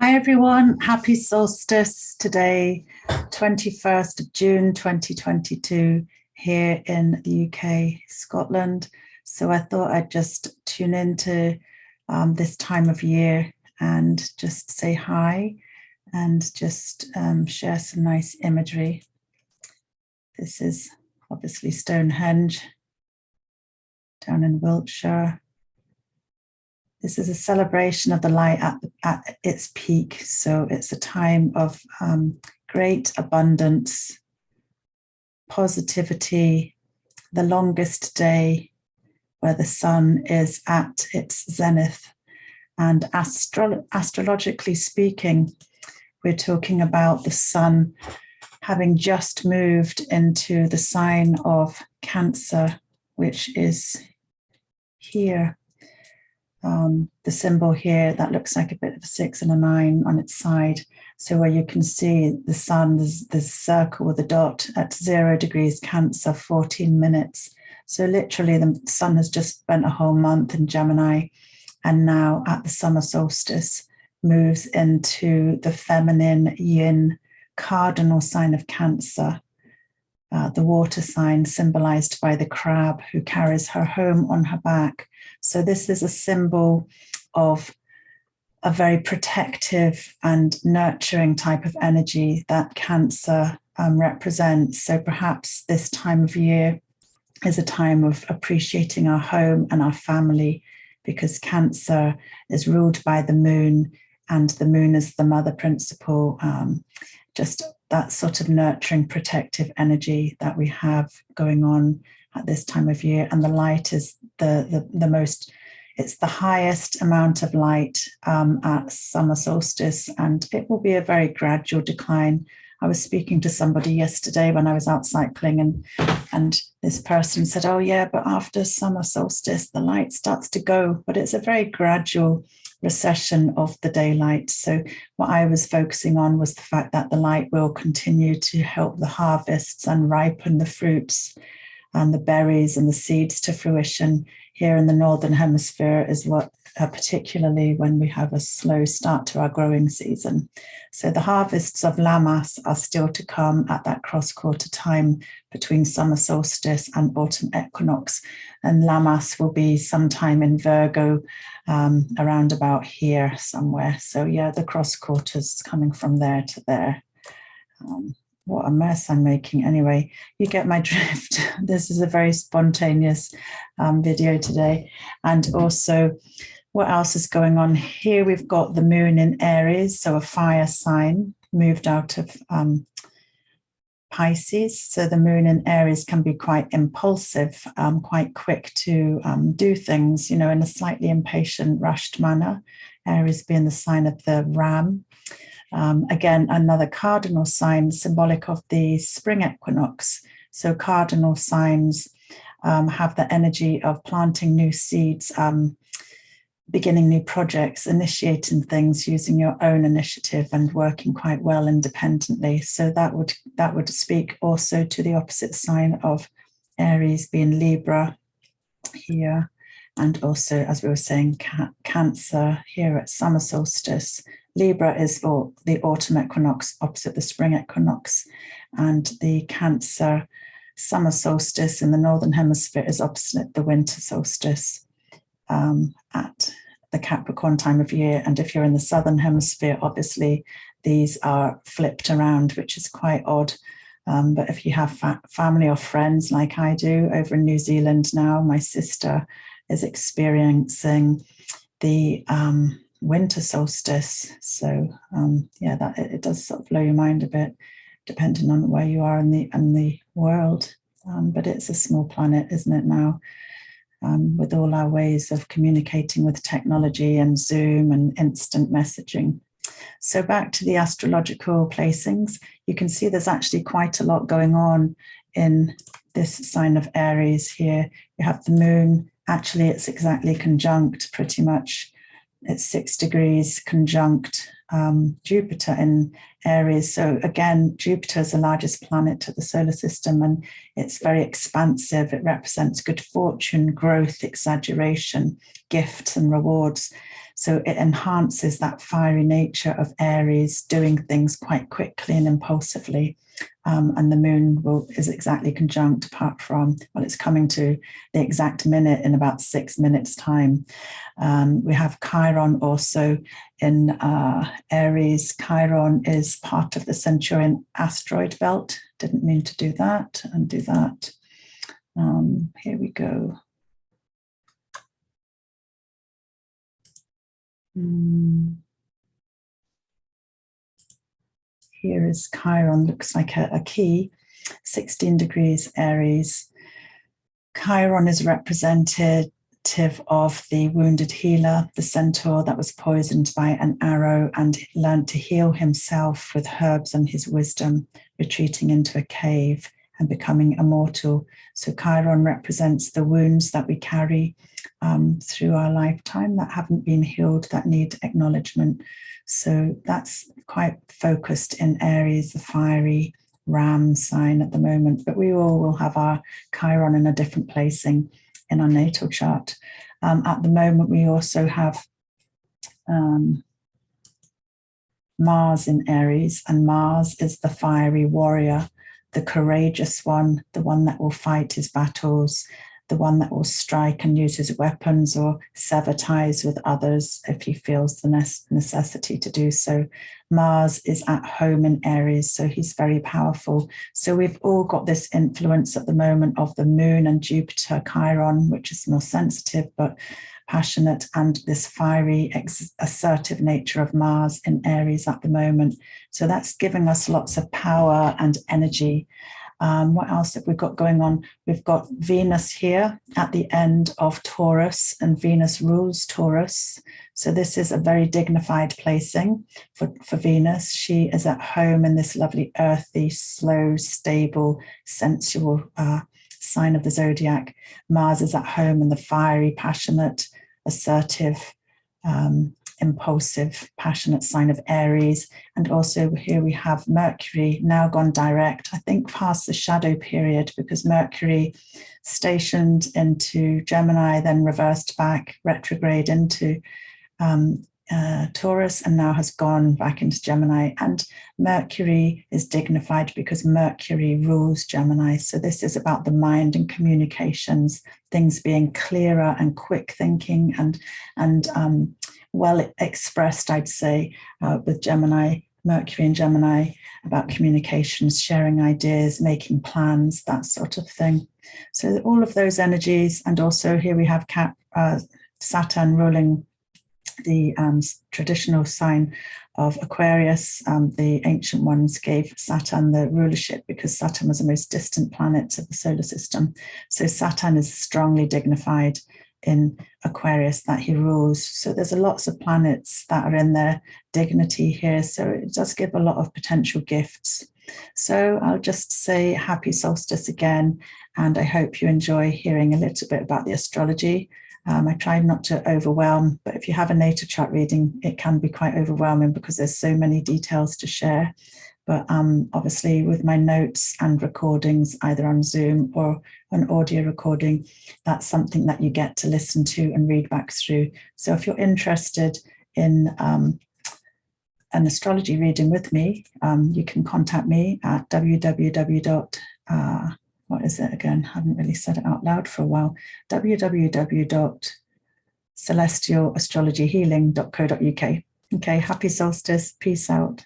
Hi everyone, happy solstice today, 21st of June 2022 here in the UK, Scotland. So I thought I'd just tune into this time of year and just say hi and just share some nice imagery. This is obviously Stonehenge down in Wiltshire. This is a celebration of the light at its peak. So it's a time of great abundance, positivity, the longest day where the sun is at its zenith. And astrologically speaking, we're talking about the sun having just moved into the sign of Cancer, which is here. The symbol here that looks like a bit of a 6 and a 9 on its side. So where you can see the sun, there's this circle with a dot at 0 degrees Cancer, 14 minutes. So literally the sun has just spent a whole month in Gemini, and now at the summer solstice moves into the feminine yin cardinal sign of Cancer. The water sign symbolized by the crab who carries her home on her back. So this is a symbol of a very protective and nurturing type of energy that Cancer represents. So perhaps this time of year is a time of appreciating our home and our family, because Cancer is ruled by the moon, and the moon is the mother principle. Just that sort of nurturing, protective energy that we have going on at this time of year. And the light is the most, it's the highest amount of light at summer solstice, and it will be a very gradual decline. I was speaking to somebody yesterday when I was out cycling, and this person said, oh yeah, but after summer solstice, the light starts to go, but it's a very gradual recession of the daylight. So what I was focusing on was the fact that the light will continue to help the harvests and ripen the fruits and the berries and the seeds to fruition here in the Northern Hemisphere, is what particularly when we have a slow start to our growing season. So the harvests of Lammas are still to come at that cross-quarter time between summer solstice and autumn equinox. And Lammas will be sometime in Virgo, around about here somewhere. So yeah, the cross-quarters coming from there to there. What a mess I'm making. Anyway, you get my drift. This is a very spontaneous video today. And also, what else is going on here? We've got the moon in Aries, so a fire sign moved out of Pisces. So the moon in Aries can be quite impulsive, quite quick to do things, in a slightly impatient, rushed manner. Aries being the sign of the ram. Again, another cardinal sign symbolic of the spring equinox. So cardinal signs have the energy of planting new seeds, beginning new projects, initiating things using your own initiative and working quite well independently. So that would speak also to the opposite sign of Aries being Libra here. And also, as we were saying, Cancer here at summer solstice. Libra is the autumn equinox opposite the spring equinox, and the Cancer summer solstice in the Northern Hemisphere is opposite the winter solstice at the Capricorn time of year. And if you're in the Southern Hemisphere, obviously these are flipped around, which is quite odd. But if you have family or friends like I do over in New Zealand now, my sister is experiencing the winter solstice. So yeah, that it does sort of blow your mind a bit, depending on where you are in the world. But it's a small planet, isn't it now? With all our ways of communicating with technology and Zoom and instant messaging. So back to the astrological placings, you can see there's actually quite a lot going on in this sign of Aries here. You have the moon. Actually, it's exactly conjunct, pretty much. It's 6 degrees conjunct Jupiter in Aries. So again, Jupiter is the largest planet to the solar system, and it's very expansive. It represents good fortune, growth, exaggeration, gifts and rewards. So it enhances that fiery nature of Aries, doing things quite quickly and impulsively. And the moon is exactly conjunct, apart from, well, it's coming to the exact minute in about 6 minutes' time. We have Chiron also in Aries. Chiron is part of the Centurion asteroid belt. Didn't mean to do that, and do that. Here we go. Here is Chiron, looks like a key, 16 degrees Aries. Chiron is representative of the wounded healer, the centaur that was poisoned by an arrow and learned to heal himself with herbs and his wisdom, retreating into a cave and becoming immortal. So Chiron represents the wounds that we carry through our lifetime that haven't been healed, that need acknowledgement. So that's quite focused in Aries, the fiery ram sign at the moment, but we all will have our Chiron in a different placing in our natal chart. At the moment, we also have Mars in Aries, and Mars is the fiery warrior, the courageous one, the one that will fight his battles, the one that will strike and use his weapons or sever ties with others if he feels the necessity to do so. Mars is at home in Aries, so he's very powerful. So we've all got this influence at the moment of the moon and Jupiter, Chiron, which is more sensitive but passionate, and this fiery, assertive nature of Mars in Aries at the moment. So that's giving us lots of power and energy. What else have we got going on? We've got Venus here at the end of Taurus, and Venus rules Taurus. So this is a very dignified placing for Venus. She is at home in this lovely earthy, slow, stable, sensual sign of the zodiac. Mars is at home in the fiery, passionate, assertive, impulsive, passionate sign of Aries. And also here we have Mercury, now gone direct, I think past the shadow period, because Mercury stationed into Gemini, then reversed back, retrograde into Taurus, and now has gone back into Gemini. And Mercury is dignified because Mercury rules Gemini. So this is about the mind and communications, things being clearer and quick thinking and well expressed, I'd say, with Gemini, Mercury and Gemini, about communications, sharing ideas, making plans, that sort of thing. So all of those energies, and also here we have Saturn ruling the traditional sign of Aquarius. The ancient ones gave Saturn the rulership because Saturn was the most distant planet of the solar system. So Saturn is strongly dignified in Aquarius, that he rules. So there's lots of planets that are in their dignity here. So it does give a lot of potential gifts. So I'll just say happy solstice again, and I hope you enjoy hearing a little bit about the astrology. I try not to overwhelm, but if you have a natal chart reading, it can be quite overwhelming because there's so many details to share. But obviously with my notes and recordings, either on Zoom or an audio recording, that's something that you get to listen to and read back through. So if you're interested in an astrology reading with me, you can contact me at what is it again? I haven't really said it out loud for a while. www.celestialastrologyhealing.co.uk. Okay, happy solstice. Peace out.